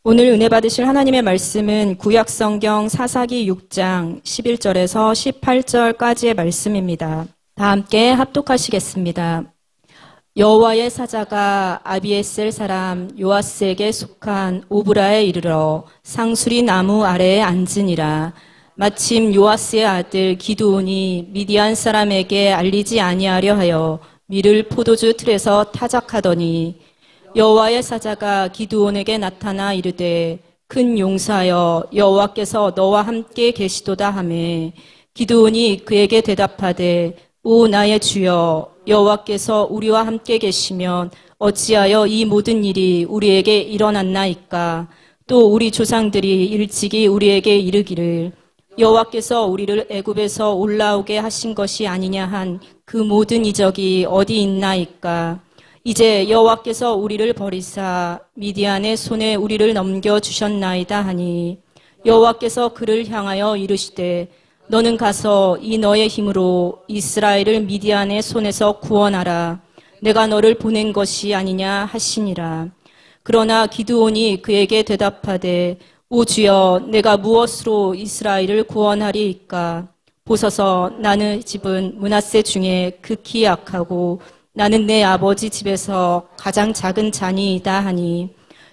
오늘 은혜 받으실 하나님의 말씀은 구약성경 사사기 6장 11절에서 18절까지의 말씀입니다. 다 함께 합독하시겠습니다. 여호와의 사자가 아비에셀 사람 요아스에게 속한 오브라에 이르러 상수리 나무 아래에 앉으니라. 마침 요아스의 아들 기드온이 미디안 사람에게 알리지 아니하려 하여 밀을 포도주 틀에서 타작하더니 여호와의 사자가 기드온에게 나타나 이르되 큰 용사여 여호와께서 너와 함께 계시도다 하매 기드온이 그에게 대답하되 오 나의 주여 여호와께서 우리와 함께 계시면 어찌하여 이 모든 일이 우리에게 일어났나이까. 또 우리 조상들이 일찍이 우리에게 이르기를 여호와께서 우리를 애굽에서 올라오게 하신 것이 아니냐 한 그 모든 이적이 어디 있나이까. 이제 여호와께서 우리를 버리사 미디안의 손에 우리를 넘겨주셨나이다 하니 여호와께서 그를 향하여 이르시되 너는 가서 이 너의 힘으로 이스라엘을 미디안의 손에서 구원하라. 내가 너를 보낸 것이 아니냐 하시니라. 그러나 기드온이 그에게 대답하되 오 주여 내가 무엇으로 이스라엘을 구원하리이까. 보소서 나는 집은 므낫세 중에 극히 약하고 나는 내 아버지 집에서 가장 작은 자니이다 하니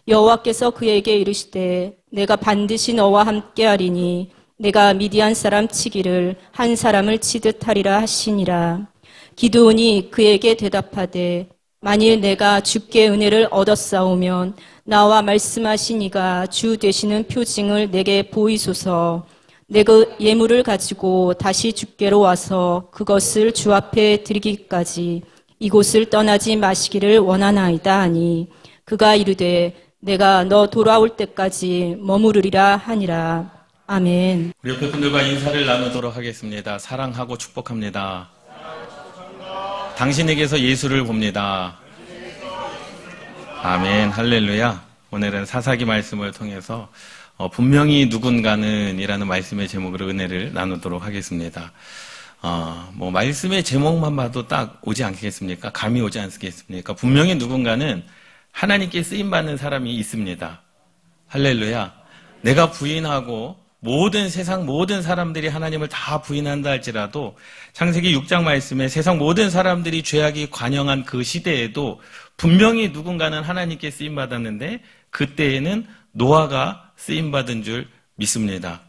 여호와께서 그에게 이르시되 내가 반드시 너와 함께하리니 내가 미디안 사람 치기를 한 사람을 치듯 하리라 하시니라. 기드온이 그에게 대답하되 만일 내가 주께 은혜를 얻었사오면 나와 말씀하신 이가 주 되시는 표징을 내게 보이소서. 내 그 예물을 가지고 다시 주께로 와서 그것을 주 앞에 드리기까지 이곳을 떠나지 마시기를 원하나이다 하니 그가 이르되 내가 너 돌아올 때까지 머무르리라 하니라. 아멘. 우리 옆에 분들과 인사를 나누도록 하겠습니다. 사랑하고 축복합니다. 당신에게서 예수를 봅니다. 아멘. 할렐루야. 오늘은 사사기 말씀을 통해서 분명히 누군가는 이라는 말씀의 제목으로 은혜를 나누도록 하겠습니다. 말씀의 제목만 봐도 딱 오지 않겠습니까? 감이 오지 않겠습니까? 분명히 누군가는 하나님께 쓰임받는 사람이 있습니다. 할렐루야. 내가 부인하고 세상 모든 사람들이 하나님을 다 부인한다 할지라도 창세기 6장 말씀에 세상 모든 사람들이 죄악이 관영한 그 시대에도 분명히 누군가는 하나님께 쓰임받았는데 그때에는 노아가 쓰임받은 줄 믿습니다.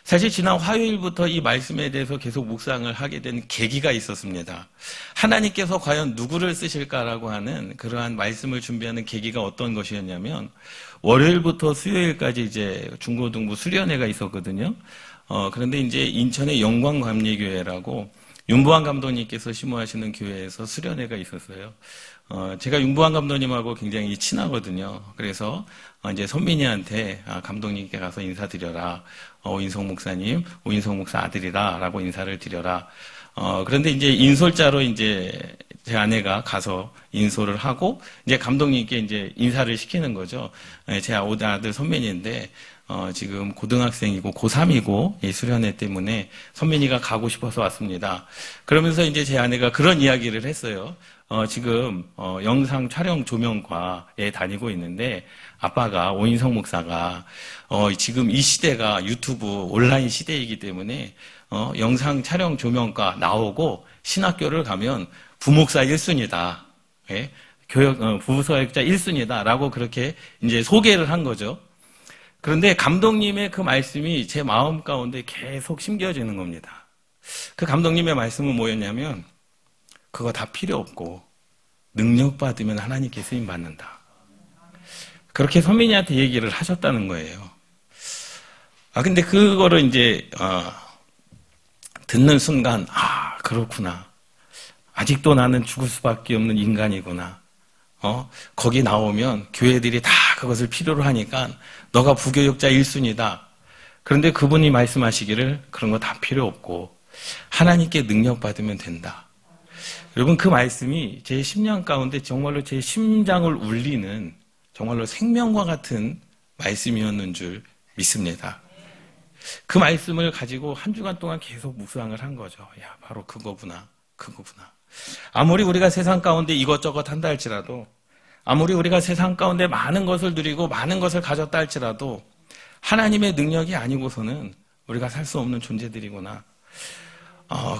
사실 지난 화요일부터 이 말씀에 대해서 계속 묵상을 하게 된 계기가 있었습니다. 하나님께서 과연 누구를 쓰실까라고 하는 그러한 말씀을 준비하는 계기가 어떤 것이었냐면 월요일부터 수요일까지 이제 중고등부 수련회가 있었거든요. 그런데 이제 인천의 영광감리교회라고 윤보환 감독님께서 심호하시는 교회에서 수련회가 있었어요. 제가 윤보환 감독님하고 굉장히 친하거든요. 그래서 이제 선민이한테 감독님께 가서 인사드려라. 오인성 목사님, 오인성 목사 아들이다. 라고 인사를 드려라. 그런데 이제 인솔자로 이제 제 아내가 가서 인솔을 하고 이제 감독님께 이제 인사를 시키는 거죠. 제 아들 선민이인데 지금 고등학생이고 고3이고 수련회 때문에 선민이가 가고 싶어서 왔습니다. 그러면서 이제 제 아내가 그런 이야기를 했어요. 지금 영상 촬영 조명과에 다니고 있는데 아빠가 오인성 목사가 지금 이 시대가 유튜브 온라인 시대이기 때문에 영상 촬영 조명과 나오고 신학교를 가면 부목사 1순위다. 예? 부서학자 1순위다. 라고 그렇게 이제 소개를 한 거죠. 그런데 감독님의 그 말씀이 제 마음 가운데 계속 심겨지는 겁니다. 그 감독님의 말씀은 뭐였냐면 그거 다 필요 없고 능력 받으면 하나님께 쓰임 받는다. 그렇게 선민이한테 얘기를 하셨다는 거예요. 근데 그거를 이제 듣는 순간 그렇구나. 아직도 나는 죽을 수밖에 없는 인간이구나. 거기 나오면 교회들이 다 그것을 필요로 하니까 너가 부교육자 1순위다. 그런데 그분이 말씀하시기를 그런 거 다 필요 없고 하나님께 능력 받으면 된다. 여러분 그 말씀이 제 10년 가운데 정말로 제 심장을 울리는 정말로 생명과 같은 말씀이었는 줄 믿습니다. 그 말씀을 가지고 한 주간 동안 계속 묵상을 한 거죠. 야, 바로 그거구나. 아무리 우리가 세상 가운데 이것저것 한다 할지라도 아무리 우리가 세상 가운데 많은 것을 누리고 많은 것을 가졌다 할지라도 하나님의 능력이 아니고서는 우리가 살 수 없는 존재들이구나.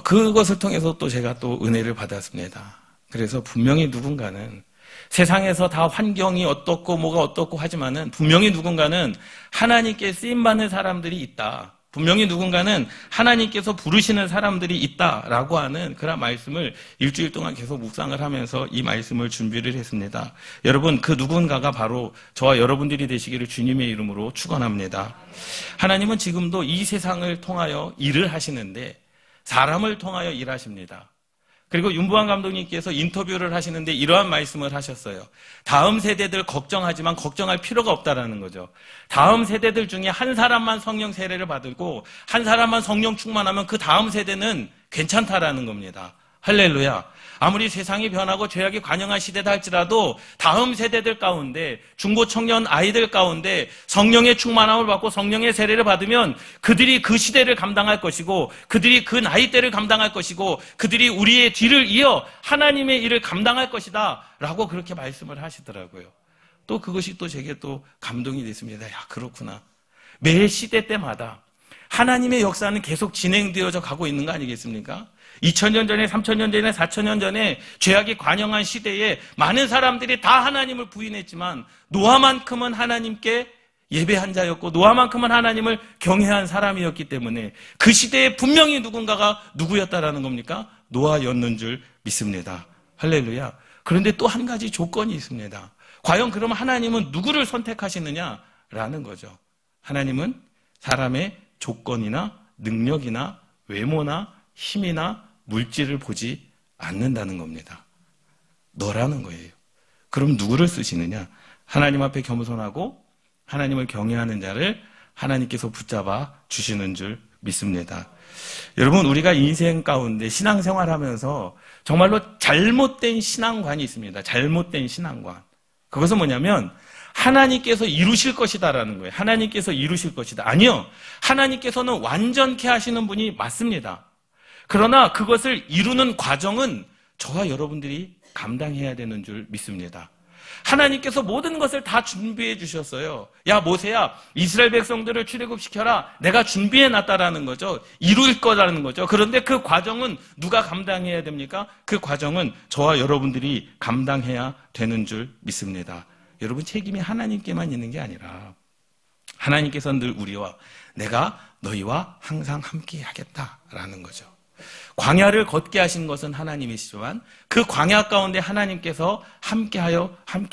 그것을 통해서 또 제가 또 은혜를 받았습니다. 그래서 분명히 누군가는 세상에서 다 환경이 어떻고 뭐가 어떻고 하지만은 분명히 누군가는 하나님께 쓰임받는 사람들이 있다. 분명히 누군가는 하나님께서 부르시는 사람들이 있다라고 하는 그런 말씀을 일주일 동안 계속 묵상을 하면서 이 말씀을 준비를 했습니다. 여러분, 그 누군가가 바로 저와 여러분들이 되시기를 주님의 이름으로 축원합니다. 하나님은 지금도 이 세상을 통하여 일을 하시는데 사람을 통하여 일하십니다. 그리고 윤부환 감독님께서 인터뷰를 하시는데 이러한 말씀을 하셨어요. 다음 세대들 걱정하지만 걱정할 필요가 없다라는 거죠. 다음 세대들 중에 한 사람만 성령 세례를 받고 한 사람만 성령 충만하면 그 다음 세대는 괜찮다라는 겁니다. 할렐루야. 아무리 세상이 변하고 죄악이 관영한 시대다 할지라도 다음 세대들 가운데 중고청년 아이들 가운데 성령의 충만함을 받고 성령의 세례를 받으면 그들이 그 시대를 감당할 것이고 그들이 그 나이대를 감당할 것이고 그들이 우리의 뒤를 이어 하나님의 일을 감당할 것이다 라고 그렇게 말씀을 하시더라고요. 또 그것이 또 제게 또 감동이 됐습니다. 야, 그렇구나. 매 시대 때마다 하나님의 역사는 계속 진행되어져 가고 있는 거 아니겠습니까? 2000년 전에, 3000년 전에, 4000년 전에 죄악이 관영한 시대에 많은 사람들이 다 하나님을 부인했지만 노아만큼은 하나님께 예배한 자였고 노아만큼은 하나님을 경외한 사람이었기 때문에 그 시대에 분명히 누군가가 누구였다라는 겁니까? 노아였는 줄 믿습니다. 할렐루야. 그런데 또 한 가지 조건이 있습니다. 과연 그러면 하나님은 누구를 선택하시느냐라는 거죠. 하나님은 사람의 조건이나 능력이나 외모나 힘이나 물질을 보지 않는다는 겁니다. 너라는 거예요. 그럼 누구를 쓰시느냐? 하나님 앞에 겸손하고 하나님을 경외하는 자를 하나님께서 붙잡아 주시는 줄 믿습니다. 여러분, 우리가 인생 가운데 신앙생활하면서 정말로 잘못된 신앙관이 있습니다. 잘못된 신앙관. 그것은 뭐냐면 하나님께서 이루실 것이다라는 거예요. 하나님께서 이루실 것이다. 아니요. 하나님께서는 완전케 하시는 분이 맞습니다. 그러나 그것을 이루는 과정은 저와 여러분들이 감당해야 되는 줄 믿습니다. 하나님께서 모든 것을 다 준비해 주셨어요. 야, 모세야, 이스라엘 백성들을 출애굽시켜라. 내가 준비해 놨다라는 거죠. 이룰 거라는 거죠. 그런데 그 과정은 누가 감당해야 됩니까? 그 과정은 저와 여러분들이 감당해야 되는 줄 믿습니다. 여러분, 책임이 하나님께만 있는 게 아니라 하나님께서는 늘 우리와 내가 너희와 항상 함께 하겠다라는 거죠. 광야를 걷게 하신 것은 하나님이시지만 그 광야 가운데 하나님께서 함께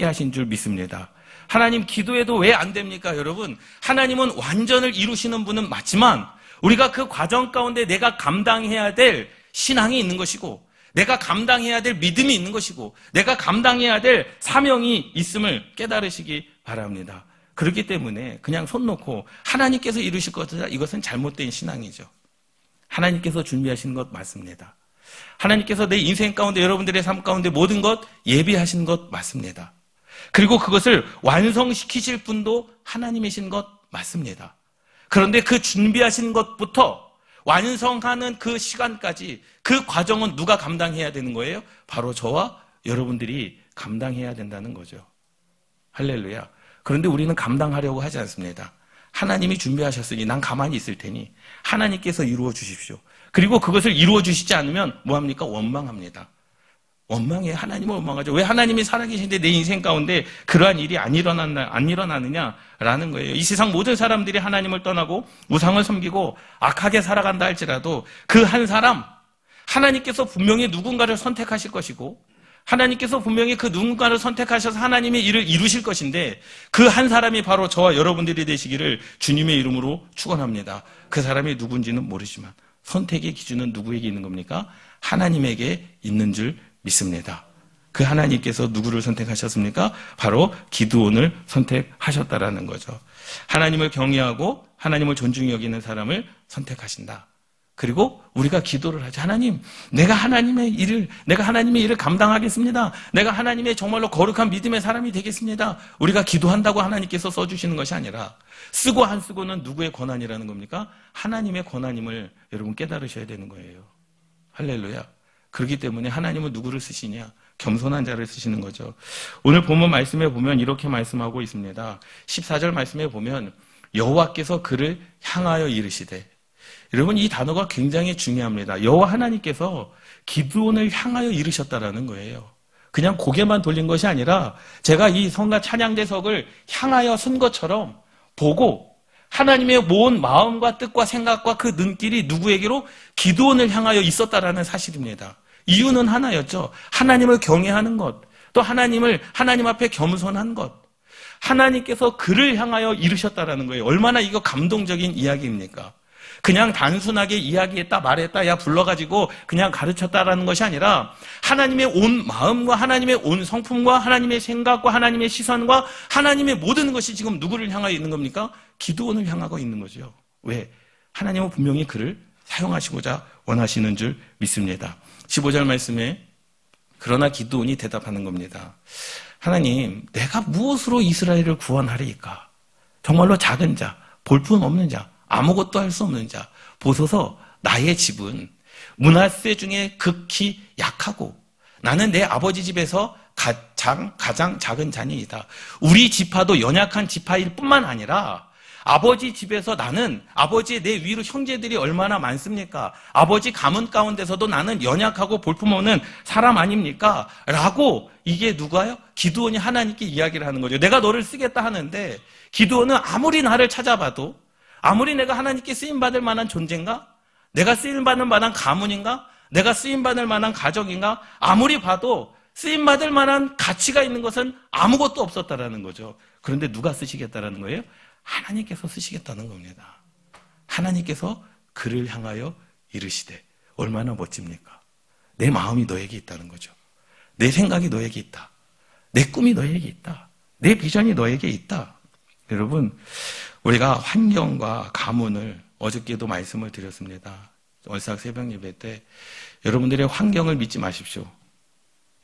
하신 줄 믿습니다. 하나님 기도해도 왜 안 됩니까, 여러분? 하나님은 완전을 이루시는 분은 맞지만 우리가 그 과정 가운데 내가 감당해야 될 신앙이 있는 것이고 내가 감당해야 될 믿음이 있는 것이고 내가 감당해야 될 사명이 있음을 깨달으시기 바랍니다. 그렇기 때문에 그냥 손 놓고 하나님께서 이루실 것이다, 이것은 잘못된 신앙이죠. 하나님께서 준비하신 것 맞습니다. 하나님께서 내 인생 가운데 여러분들의 삶 가운데 모든 것 예비하신 것 맞습니다. 그리고 그것을 완성시키실 분도 하나님이신 것 맞습니다. 그런데 그 준비하신 것부터 완성하는 그 시간까지 그 과정은 누가 감당해야 되는 거예요? 바로 저와 여러분들이 감당해야 된다는 거죠. 할렐루야. 그런데 우리는 감당하려고 하지 않습니다. 하나님이 준비하셨으니 난 가만히 있을 테니 하나님께서 이루어 주십시오. 그리고 그것을 이루어 주시지 않으면 뭐합니까? 원망합니다. 원망해. 하나님을 원망하죠. 왜 하나님이 살아계신데 내 인생 가운데 그러한 일이 안 일어나느냐라는 거예요. 이 세상 모든 사람들이 하나님을 떠나고 우상을 섬기고 악하게 살아간다 할지라도 그 한 사람, 하나님께서 분명히 누군가를 선택하실 것이고 하나님께서 분명히 그 누군가를 선택하셔서 하나님의 일을 이루실 것인데 그 한 사람이 바로 저와 여러분들이 되시기를 주님의 이름으로 축원합니다. 그 사람이 누군지는 모르지만 선택의 기준은 누구에게 있는 겁니까? 하나님에게 있는 줄 믿습니다. 그 하나님께서 누구를 선택하셨습니까? 바로 기드온을 선택하셨다라는 거죠. 하나님을 경외하고 하나님을 존중히 여기는 사람을 선택하신다. 그리고 우리가 기도를 하죠. 하나님, 내가 하나님의 일을 감당하겠습니다. 내가 하나님의 정말로 거룩한 믿음의 사람이 되겠습니다. 우리가 기도한다고 하나님께서 써주시는 것이 아니라 쓰고 안 쓰고는 누구의 권한이라는 겁니까? 하나님의 권한임을 여러분 깨달으셔야 되는 거예요. 할렐루야. 그렇기 때문에 하나님은 누구를 쓰시냐? 겸손한 자를 쓰시는 거죠. 오늘 본문 말씀에 보면 이렇게 말씀하고 있습니다. 14절 말씀에 보면 여호와께서 그를 향하여 이르시되, 여러분 이 단어가 굉장히 중요합니다. 여호와 하나님께서 기드온을 향하여 이르셨다라는 거예요. 그냥 고개만 돌린 것이 아니라 제가 이 성가 찬양대석을 향하여 선 것처럼 보고 하나님의 모은 마음과 뜻과 생각과 그 눈길이 누구에게로? 기드온을 향하여 있었다라는 사실입니다. 이유는 하나였죠. 하나님을 경외하는 것, 또 하나님 앞에 겸손한 것. 하나님께서 그를 향하여 이르셨다라는 거예요. 얼마나 이거 감동적인 이야기입니까? 그냥 단순하게 이야기했다 말했다 야 불러가지고 그냥 가르쳤다라는 것이 아니라 하나님의 온 마음과 하나님의 온 성품과 하나님의 생각과 하나님의 시선과 하나님의 모든 것이 지금 누구를 향하여 있는 겁니까? 기드온을 향하고 있는 거죠. 왜? 하나님은 분명히 그를 사용하시고자 원하시는 줄 믿습니다. 15절 말씀에 그러나 기드온이 대답하는 겁니다. 하나님, 내가 무엇으로 이스라엘을 구원하리이까? 정말로 작은 자, 볼품 없는 자, 아무것도 할 수 없는 자, 보소서 나의 집은 므낫세 중에 극히 약하고 나는 내 아버지 집에서 가장 작은 자니이다. 우리 지파도 연약한 지파일 뿐만 아니라 아버지 집에서 나는 아버지의 내 위로 형제들이 얼마나 많습니까? 아버지 가문 가운데서도 나는 연약하고 볼품없는 사람 아닙니까? 라고 이게 누가요? 기드온이 하나님께 이야기를 하는 거죠. 내가 너를 쓰겠다 하는데 기드온은 아무리 나를 찾아봐도 아무리 내가 하나님께 쓰임받을 만한 존재인가? 내가 쓰임받을 만한 가문인가? 내가 쓰임받을 만한 가정인가? 아무리 봐도 쓰임받을 만한 가치가 있는 것은 아무것도 없었다라는 거죠. 그런데 누가 쓰시겠다라는 거예요? 하나님께서 쓰시겠다는 겁니다. 하나님께서 그를 향하여 이르시되, 얼마나 멋집니까? 내 마음이 너에게 있다는 거죠. 내 생각이 너에게 있다. 내 꿈이 너에게 있다. 내 비전이 너에게 있다. 여러분, 우리가 환경과 가문을 어저께도 말씀을 드렸습니다. 월삭 새벽 예배 때 여러분들의 환경을 믿지 마십시오.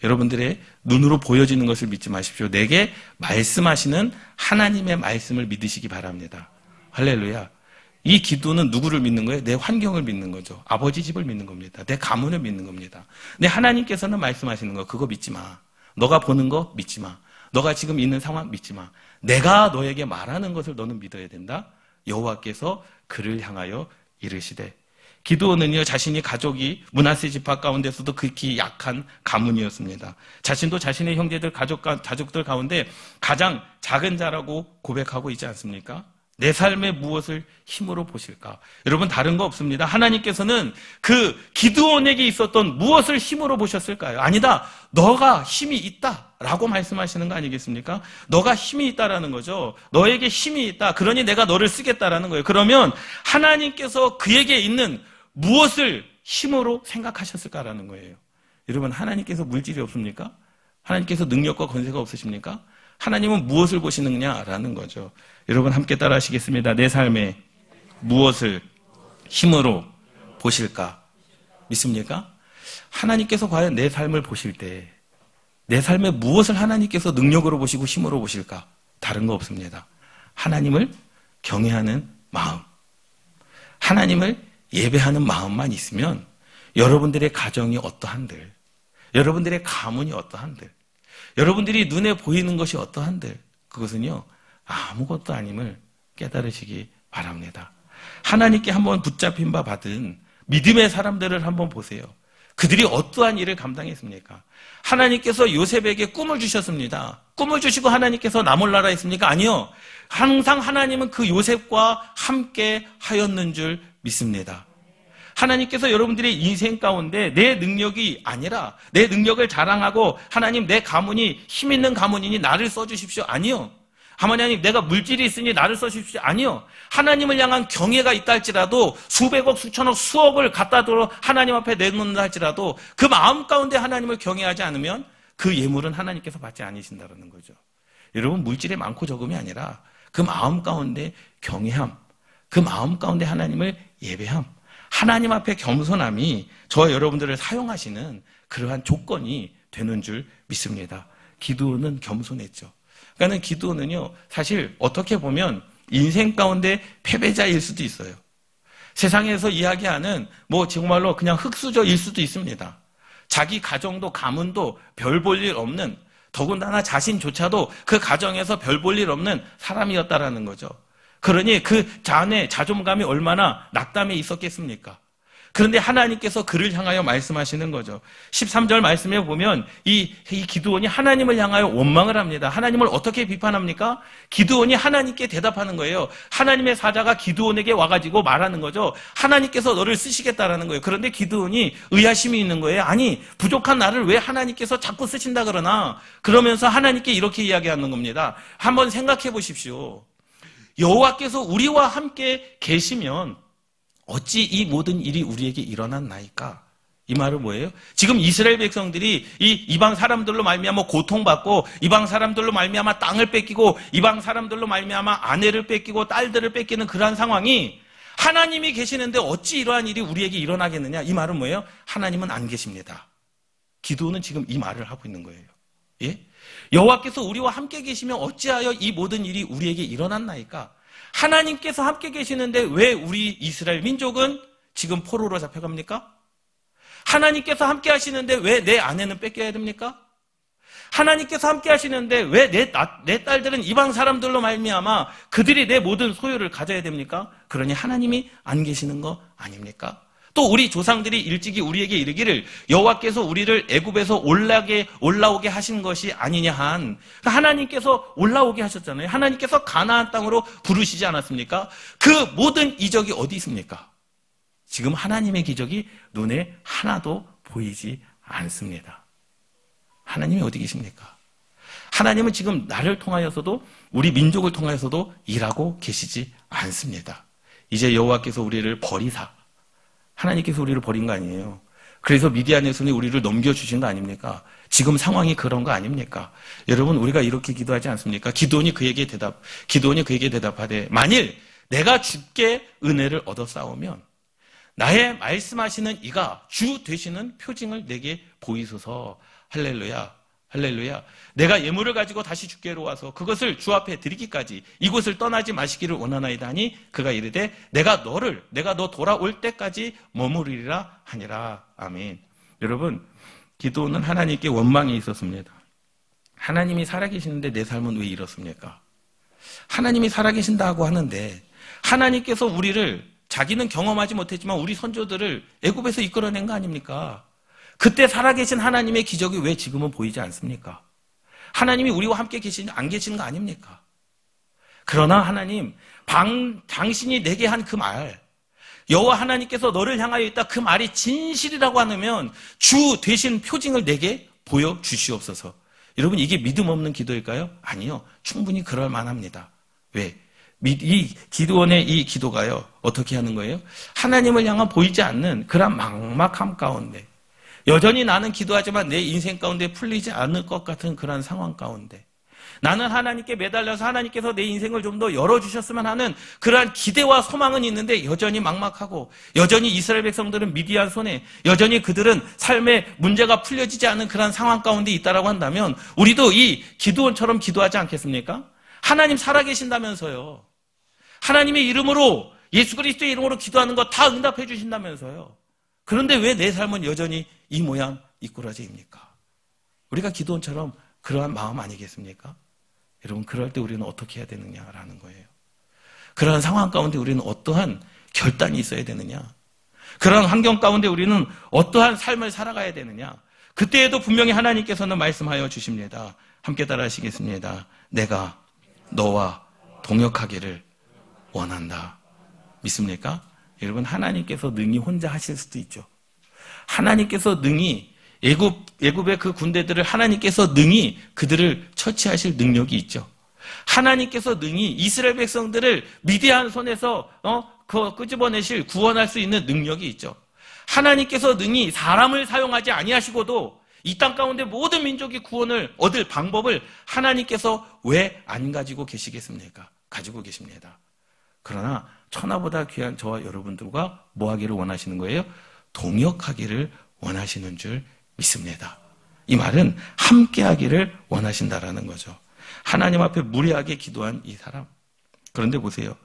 여러분들의 눈으로 보여지는 것을 믿지 마십시오. 내게 말씀하시는 하나님의 말씀을 믿으시기 바랍니다. 할렐루야. 이 기도는 누구를 믿는 거예요? 내 환경을 믿는 거죠. 아버지 집을 믿는 겁니다. 내 가문을 믿는 겁니다. 내 하나님께서는 말씀하시는 거 그거 믿지 마. 너가 보는 거 믿지 마. 너가 지금 있는 상황 믿지 마. 내가 너에게 말하는 것을 너는 믿어야 된다. 여호와께서 그를 향하여 이르시되, 기드온은요 자신이 가족이 므낫세 지파 가운데서도 극히 약한 가문이었습니다. 자신도 자신의 형제들 가족들 가운데 가장 작은 자라고 고백하고 있지 않습니까? 내 삶에 무엇을 힘으로 보실까? 여러분 다른 거 없습니다. 하나님께서는 그 기드온에게 있었던 무엇을 힘으로 보셨을까요? 아니다. 너가 힘이 있다라고 말씀하시는 거 아니겠습니까? 너가 힘이 있다라는 거죠. 너에게 힘이 있다. 그러니 내가 너를 쓰겠다라는 거예요. 그러면 하나님께서 그에게 있는 무엇을 힘으로 생각하셨을까라는 거예요. 여러분 하나님께서 물질이 없습니까? 하나님께서 능력과 권세가 없으십니까? 하나님은 무엇을 보시느냐라는 거죠. 여러분 함께 따라 하시겠습니다. 내 삶에 무엇을 힘으로 보실까? 믿습니까? 하나님께서 과연 내 삶을 보실 때 내 삶에 무엇을 하나님께서 능력으로 보시고 힘으로 보실까? 다른 거 없습니다. 하나님을 경외하는 마음, 하나님을 예배하는 마음만 있으면 여러분들의 가정이 어떠한들, 여러분들의 가문이 어떠한들, 여러분들이 눈에 보이는 것이 어떠한들, 그것은요 아무것도 아님을 깨달으시기 바랍니다. 하나님께 한번 붙잡힌 바 받은 믿음의 사람들을 한번 보세요. 그들이 어떠한 일을 감당했습니까? 하나님께서 요셉에게 꿈을 주셨습니다. 꿈을 주시고 하나님께서 나 몰라라 했습니까? 아니요. 항상 하나님은 그 요셉과 함께 하였는 줄 믿습니다. 하나님께서 여러분들의 인생 가운데 내 능력이 아니라 내 능력을 자랑하고 하나님 내 가문이 힘 있는 가문이니 나를 써주십시오. 아니요. 하나님 내가 물질이 있으니 나를 써주십시오. 아니요. 하나님을 향한 경외가 있다 할지라도 수백억 수천억 수억을 갖다 들어 하나님 앞에 내놓는다 할지라도 그 마음 가운데 하나님을 경외하지 않으면 그 예물은 하나님께서 받지 않으신다는 거죠. 여러분 물질이 많고 적음이 아니라 그 마음 가운데 경외함, 그 마음 가운데 하나님을 예배함, 하나님 앞에 겸손함이 저와 여러분들을 사용하시는 그러한 조건이 되는 줄 믿습니다. 기드온은 겸손했죠. 그러니까 기드온은요 사실 어떻게 보면 인생 가운데 패배자일 수도 있어요. 세상에서 이야기하는 뭐 정말로 그냥 흙수저일 수도 있습니다. 자기 가정도 가문도 별 볼 일 없는, 더군다나 자신조차도 그 가정에서 별 볼 일 없는 사람이었다라는 거죠. 그러니 그 자신의 자존감이 얼마나 낙담해 있었겠습니까? 그런데 하나님께서 그를 향하여 말씀하시는 거죠. 13절 말씀에 보면 이 기드온이 하나님을 향하여 원망을 합니다. 하나님을 어떻게 비판합니까? 기드온이 하나님께 대답하는 거예요. 하나님의 사자가 기드온에게 와가지고 말하는 거죠. 하나님께서 너를 쓰시겠다라는 거예요. 그런데 기드온이 의아심이 있는 거예요. 아니, 부족한 나를 왜 하나님께서 자꾸 쓰신다 그러나? 그러면서 하나님께 이렇게 이야기하는 겁니다. 한번 생각해 보십시오. 여호와께서 우리와 함께 계시면 어찌 이 모든 일이 우리에게 일어났나이까? 이 말은 뭐예요? 지금 이스라엘 백성들이 이 이방 사람들로 말미암아 고통받고, 이방 사람들로 말미암아 땅을 뺏기고, 이방 사람들로 말미암아 아내를 뺏기고 딸들을 뺏기는 그러한 상황이, 하나님이 계시는데 어찌 이러한 일이 우리에게 일어나겠느냐? 이 말은 뭐예요? 하나님은 안 계십니다. 기드온은 지금 이 말을 하고 있는 거예요. 예? 여호와께서 우리와 함께 계시면 어찌하여 이 모든 일이 우리에게 일어났나이까? 하나님께서 함께 계시는데 왜 우리 이스라엘 민족은 지금 포로로 잡혀갑니까? 하나님께서 함께 하시는데 왜 내 아내는 뺏겨야 됩니까? 하나님께서 함께 하시는데 왜 내 딸들은 이방 사람들로 말미암아 그들이 내 모든 소유를 가져야 됩니까? 그러니 하나님이 안 계시는 거 아닙니까? 또 우리 조상들이 일찍이 우리에게 이르기를 여호와께서 우리를 애굽에서 올라오게 하신 것이 아니냐 한, 하나님께서 올라오게 하셨잖아요. 하나님께서 가나안 땅으로 부르시지 않았습니까? 그 모든 이적이 어디 있습니까? 지금 하나님의 기적이 눈에 하나도 보이지 않습니다. 하나님이 어디 계십니까? 하나님은 지금 나를 통하여서도 우리 민족을 통하여서도 일하고 계시지 않습니다. 이제 여호와께서 우리를 버리사, 하나님께서 우리를 버린 거 아니에요. 그래서 미디안의 손에 우리를 넘겨주신 거 아닙니까? 지금 상황이 그런 거 아닙니까? 여러분, 우리가 이렇게 기도하지 않습니까? 기드온이 그에게 대답하되, 만일 내가 주께 은혜를 얻어 싸우면 나의 말씀하시는 이가 주 되시는 표징을 내게 보이소서. 할렐루야, 할렐루야. 내가 예물을 가지고 다시 주께로 와서 그것을 주 앞에 드리기까지 이곳을 떠나지 마시기를 원하나이다 하니, 그가 이르되 내가 너 돌아올 때까지 머무르리라 하니라. 아멘. 여러분, 기드온은 하나님께 원망이 있었습니다. 하나님이 살아계시는데 내 삶은 왜 이렇습니까? 하나님이 살아계신다고 하는데 하나님께서 우리를, 자기는 경험하지 못했지만 우리 선조들을 애굽에서 이끌어낸 거 아닙니까? 그때 살아계신 하나님의 기적이 왜 지금은 보이지 않습니까? 하나님이 우리와 함께 안 계시는 거 아닙니까? 그러나 하나님, 당신이 내게 한 그 말, 여호와 하나님께서 너를 향하여 있다, 그 말이 진실이라고 하면 주 되신 표징을 내게 보여주시옵소서. 여러분, 이게 믿음 없는 기도일까요? 아니요. 충분히 그럴 만합니다. 왜? 이 기드온의 이 기도가요, 어떻게 하는 거예요? 하나님을 향한 보이지 않는 그런 막막함 가운데, 여전히 나는 기도하지만 내 인생 가운데 풀리지 않을 것 같은 그런 상황 가운데, 나는 하나님께 매달려서 하나님께서 내 인생을 좀 더 열어주셨으면 하는 그러한 기대와 소망은 있는데 여전히 막막하고, 여전히 이스라엘 백성들은 미디안 손에, 여전히 그들은 삶의 문제가 풀려지지 않은 그런 상황 가운데 있다라고 한다면, 우리도 이 기드온처럼 기도하지 않겠습니까? 하나님 살아계신다면서요. 하나님의 이름으로, 예수 그리스도의 이름으로 기도하는 거 다 응답해 주신다면서요. 그런데 왜 내 삶은 여전히 이 모양 이꾸라지입니까? 우리가 기드온처럼 그러한 마음 아니겠습니까? 여러분, 그럴 때 우리는 어떻게 해야 되느냐라는 거예요. 그러한 상황 가운데 우리는 어떠한 결단이 있어야 되느냐? 그러한 환경 가운데 우리는 어떠한 삶을 살아가야 되느냐? 그때에도 분명히 하나님께서는 말씀하여 주십니다. 함께 따라 하시겠습니다. 내가 너와 동역하기를 원한다. 믿습니까? 여러분, 하나님께서 능히 혼자 하실 수도 있죠. 하나님께서 능히 애굽의 그 군대들을 하나님께서 능히 그들을 처치하실 능력이 있죠. 하나님께서 능히 이스라엘 백성들을 미디안 손에서 끄집어내실, 구원할 수 있는 능력이 있죠. 하나님께서 능히 사람을 사용하지 아니하시고도 이 땅 가운데 모든 민족이 구원을 얻을 방법을 하나님께서 왜 안 가지고 계시겠습니까? 가지고 계십니다. 그러나 천하보다 귀한 저와 여러분들과 뭐 하기를 원하시는 거예요? 동역하기를 원하시는 줄 믿습니다. 이 말은 함께 하기를 원하신다라는 거죠. 하나님 앞에 무리하게 기도한 이 사람. 그런데 보세요.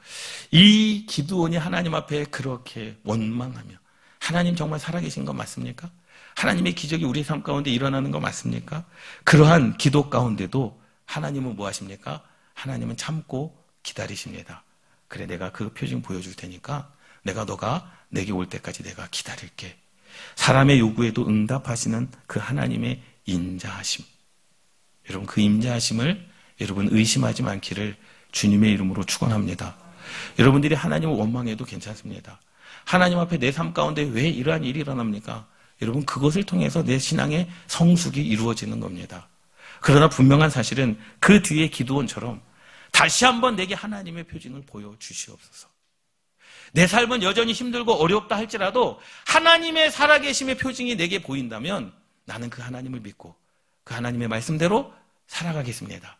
이 기드온이 하나님 앞에 그렇게 원망하며, 하나님 정말 살아계신 건 맞습니까? 하나님의 기적이 우리 삶 가운데 일어나는 거 맞습니까? 그러한 기도 가운데도 하나님은 뭐 하십니까? 하나님은 참고 기다리십니다. 그래, 내가 그 표징 보여줄 테니까 너가 내게 올 때까지 내가 기다릴게. 사람의 요구에도 응답하시는 그 하나님의 인자하심. 여러분, 그 인자하심을 여러분 의심하지 않기를 주님의 이름으로 축원합니다. 여러분들이 하나님을 원망해도 괜찮습니다. 하나님 앞에 내 삶 가운데 왜 이러한 일이 일어납니까? 여러분, 그것을 통해서 내 신앙의 성숙이 이루어지는 겁니다. 그러나 분명한 사실은 그 뒤에 기도원처럼 다시 한번 내게 하나님의 표징을 보여주시옵소서. 내 삶은 여전히 힘들고 어렵다 할지라도 하나님의 살아계심의 표징이 내게 보인다면 나는 그 하나님을 믿고 그 하나님의 말씀대로 살아가겠습니다.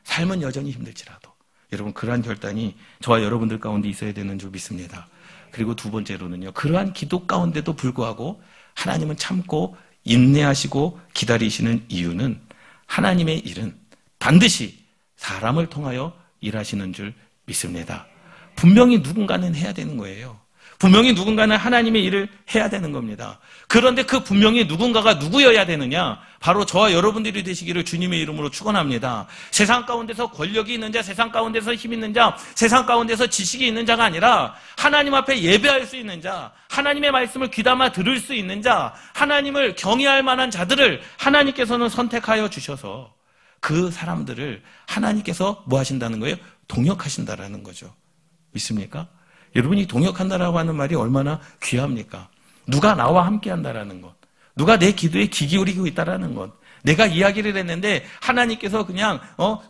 삶은 여전히 힘들지라도. 여러분, 그러한 결단이 저와 여러분들 가운데 있어야 되는 줄 믿습니다. 그리고 두 번째로는요, 그러한 기도 가운데도 불구하고 하나님은 참고 인내하시고 기다리시는 이유는 하나님의 일은 반드시 사람을 통하여 일하시는 줄 믿습니다. 분명히 누군가는 해야 되는 거예요. 분명히 누군가는 하나님의 일을 해야 되는 겁니다. 그런데 그 분명히 누군가가 누구여야 되느냐? 바로 저와 여러분들이 되시기를 주님의 이름으로 축원합니다. 세상 가운데서 권력이 있는 자, 세상 가운데서 힘 있는 자, 세상 가운데서 지식이 있는 자가 아니라 하나님 앞에 예배할 수 있는 자, 하나님의 말씀을 귀담아 들을 수 있는 자, 하나님을 경외할 만한 자들을 하나님께서는 선택하여 주셔서 그 사람들을 하나님께서 뭐 하신다는 거예요? 동역하신다라는 거죠. 믿습니까? 여러분이 동역한다라고 하는 말이 얼마나 귀합니까? 누가 나와 함께 한다라는 것, 누가 내 기도에 귀 기울이고 있다라는 것, 내가 이야기를 했는데 하나님께서 그냥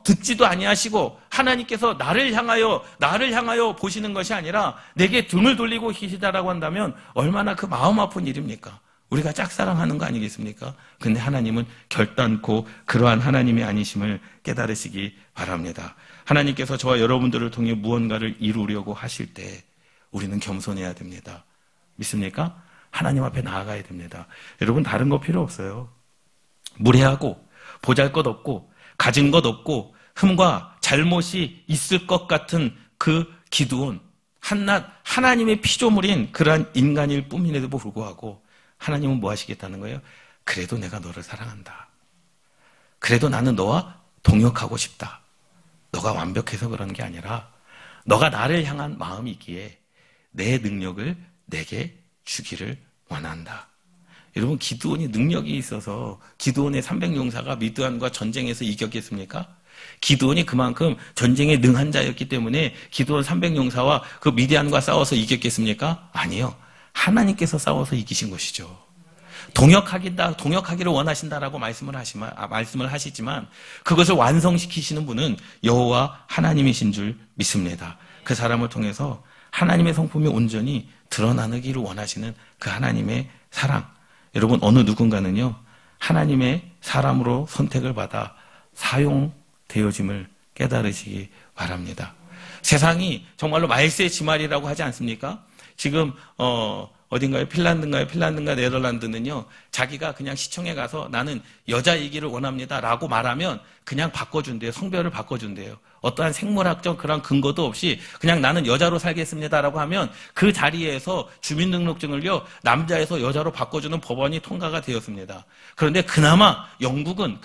듣지도 아니하시고 하나님께서 나를 향하여 보시는 것이 아니라 내게 등을 돌리고 계시다라고 한다면 얼마나 그 마음 아픈 일입니까? 우리가 짝사랑하는 거 아니겠습니까? 근데 하나님은 결단코 그러한 하나님의 아니심을 깨달으시기 바랍니다. 하나님께서 저와 여러분들을 통해 무언가를 이루려고 하실 때 우리는 겸손해야 됩니다. 믿습니까? 하나님 앞에 나아가야 됩니다. 여러분, 다른 거 필요 없어요. 무례하고 보잘것없고 가진 것 없고 흠과 잘못이 있을 것 같은 그 기드온, 한낱 하나님의 피조물인 그러한 인간일 뿐임에도 불구하고 하나님은 뭐 하시겠다는 거예요? 그래도 내가 너를 사랑한다. 그래도 나는 너와 동역하고 싶다. 너가 완벽해서 그런 게 아니라 너가 나를 향한 마음이 있기에 내 능력을 내게 주기를 원한다. 여러분, 기드온이 능력이 있어서 기드온의 300용사가 미드안과 전쟁에서 이겼겠습니까? 기드온이 그만큼 전쟁에 능한 자였기 때문에 기드온 300용사와 그 미디안과 싸워서 이겼겠습니까? 아니요. 하나님께서 싸워서 이기신 것이죠. 동역하기를 원하신다라고 말씀을 하시지만 그것을 완성시키시는 분은 여호와 하나님이신 줄 믿습니다. 그 사람을 통해서 하나님의 성품이 온전히 드러나기를 원하시는 그 하나님의 사랑. 여러분, 어느 누군가는요, 하나님의 사람으로 선택을 받아 사용되어짐을 깨달으시기 바랍니다. 세상이 정말로 말세의 지말이라고 하지 않습니까? 지금 어딘가요? 핀란드인가 네덜란드는요, 자기가 그냥 시청에 가서 나는 여자이기를 원합니다 라고 말하면 그냥 바꿔준대요. 성별을 바꿔준대요. 어떠한 생물학적 그런 근거도 없이 그냥 나는 여자로 살겠습니다라고 하면 그 자리에서 주민등록증을요, 남자에서 여자로 바꿔주는 법안이 통과가 되었습니다. 그런데 그나마 영국은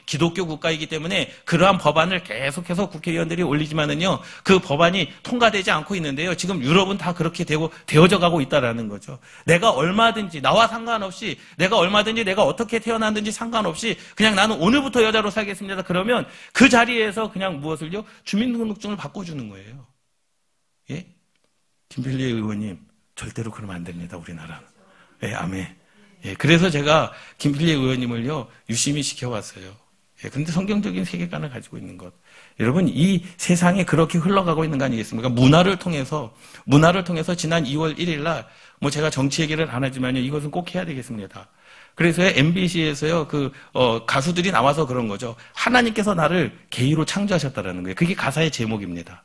기독교 국가이기 때문에 그러한 법안을 계속해서 국회의원들이 올리지만은요, 그 법안이 통과되지 않고 있는데요. 지금 유럽은 다 그렇게 되어져 가고 있다라는 거죠. 내가 얼마든지 나와 상관없이 내가 어떻게 태어났는지 상관없이 그냥 나는 오늘부터 여자로 살겠습니다. 그러면 그 자리에서 그냥 무엇을요? 주민등록증을 바꿔주는 거예요. 예? 김필리 의원님, 절대로 그러면 안 됩니다. 우리나라. 예, 아멘. 예, 그래서 제가 김필리 의원님을요, 유심히 지켜봤어요. 예, 근데 성경적인 세계관을 가지고 있는 것. 여러분, 이 세상에 그렇게 흘러가고 있는 거 아니겠습니까? 문화를 통해서 지난 2월 1일 날, 제가 정치 얘기를 안 하지만요, 이것은 꼭 해야 되겠습니다. 그래서 MBC에서요, 가수들이 나와서 그런 거죠. 하나님께서 나를 게이로 창조하셨다라는 거예요. 그게 가사의 제목입니다.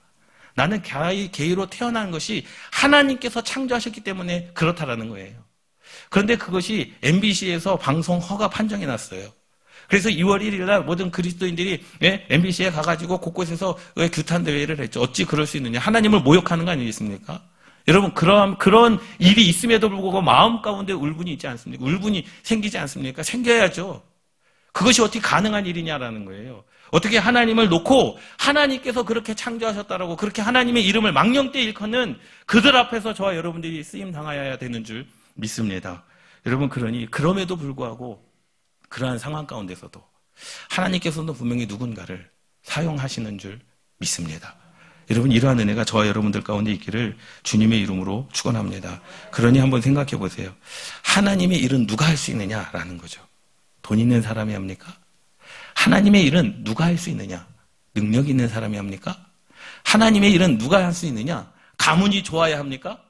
나는 게이로 태어난 것이 하나님께서 창조하셨기 때문에 그렇다라는 거예요. 그런데 그것이 MBC에서 방송 허가 판정이 났어요. 그래서 2월 1일 날 모든 그리스도인들이 MBC에 가가지고 곳곳에서 규탄 대회를 했죠. 어찌 그럴 수 있느냐. 하나님을 모욕하는 거 아니겠습니까? 여러분, 그런 일이 있음에도 불구하고 마음 가운데 울분이 있지 않습니까? 울분이 생기지 않습니까? 생겨야죠. 그것이 어떻게 가능한 일이냐라는 거예요. 어떻게 하나님을 놓고 하나님께서 그렇게 창조하셨다라고 그렇게 하나님의 이름을 망령되이 일컫는 그들 앞에서 저와 여러분들이 쓰임 당하여야 되는 줄 믿습니다. 여러분, 그러니 그럼에도 불구하고 그러한 상황 가운데서도 하나님께서는 분명히 누군가를 사용하시는 줄 믿습니다. 여러분, 이러한 은혜가 저와 여러분들 가운데 있기를 주님의 이름으로 축원합니다. 그러니 한번 생각해 보세요. 하나님의 일은 누가 할 수 있느냐라는 거죠. 돈 있는 사람이 합니까? 하나님의 일은 누가 할 수 있느냐? 능력 있는 사람이 합니까? 하나님의 일은 누가 할 수 있느냐? 가문이 좋아야 합니까?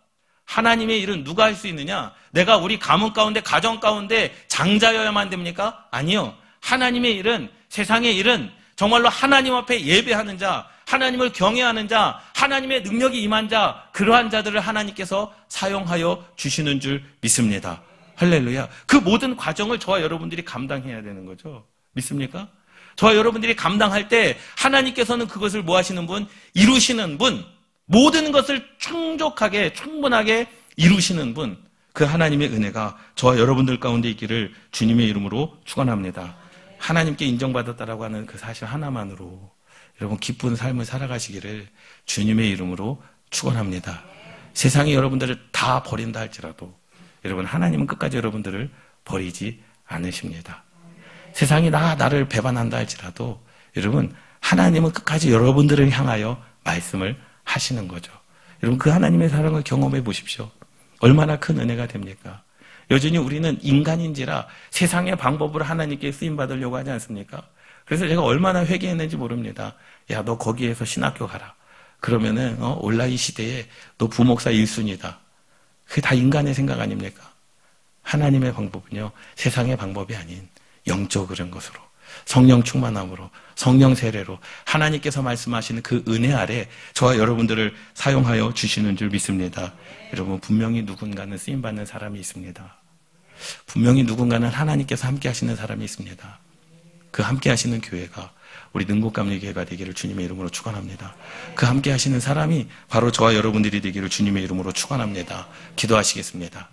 하나님의 일은 누가 할 수 있느냐? 내가 우리 가문 가운데, 가정 가운데 장자여야만 됩니까? 아니요. 하나님의 일은, 세상의 일은 정말로 하나님 앞에 예배하는 자, 하나님을 경외하는 자, 하나님의 능력이 임한 자, 그러한 자들을 하나님께서 사용하여 주시는 줄 믿습니다. 할렐루야. 그 모든 과정을 저와 여러분들이 감당해야 되는 거죠. 믿습니까? 저와 여러분들이 감당할 때 하나님께서는 그것을 뭐 하시는 분? 이루시는 분. 모든 것을 충족하게, 충분하게 이루시는 분. 그 하나님의 은혜가 저와 여러분들 가운데 있기를 주님의 이름으로 축원합니다. 하나님께 인정받았다라고 하는 그 사실 하나만으로 여러분 기쁜 삶을 살아가시기를 주님의 이름으로 축원합니다. 세상이 여러분들을 다 버린다 할지라도 여러분, 하나님은 끝까지 여러분들을 버리지 않으십니다. 세상이 나를 배반한다 할지라도 여러분, 하나님은 끝까지 여러분들을 향하여 말씀을 하시는 거죠. 여러분, 그 하나님의 사랑을 경험해 보십시오. 얼마나 큰 은혜가 됩니까? 여전히 우리는 인간인지라 세상의 방법으로 하나님께 쓰임받으려고 하지 않습니까? 그래서 제가 얼마나 회개했는지 모릅니다. 야, 너 거기에서 신학교 가라. 그러면은 온라인 시대에 너 부목사 1순위다. 그게 다 인간의 생각 아닙니까? 하나님의 방법은요, 세상의 방법이 아닌 영적 그런 것으로, 성령 충만함으로, 성령 세례로 하나님께서 말씀하시는 그 은혜 아래 저와 여러분들을 사용하여 주시는 줄 믿습니다. 여러분, 분명히 누군가는 쓰임받는 사람이 있습니다. 분명히 누군가는 하나님께서 함께 하시는 사람이 있습니다. 그 함께 하시는 교회가 우리 능곡감리교회가 되기를 주님의 이름으로 축원합니다. 그 함께 하시는 사람이 바로 저와 여러분들이 되기를 주님의 이름으로 축원합니다. 기도하시겠습니다.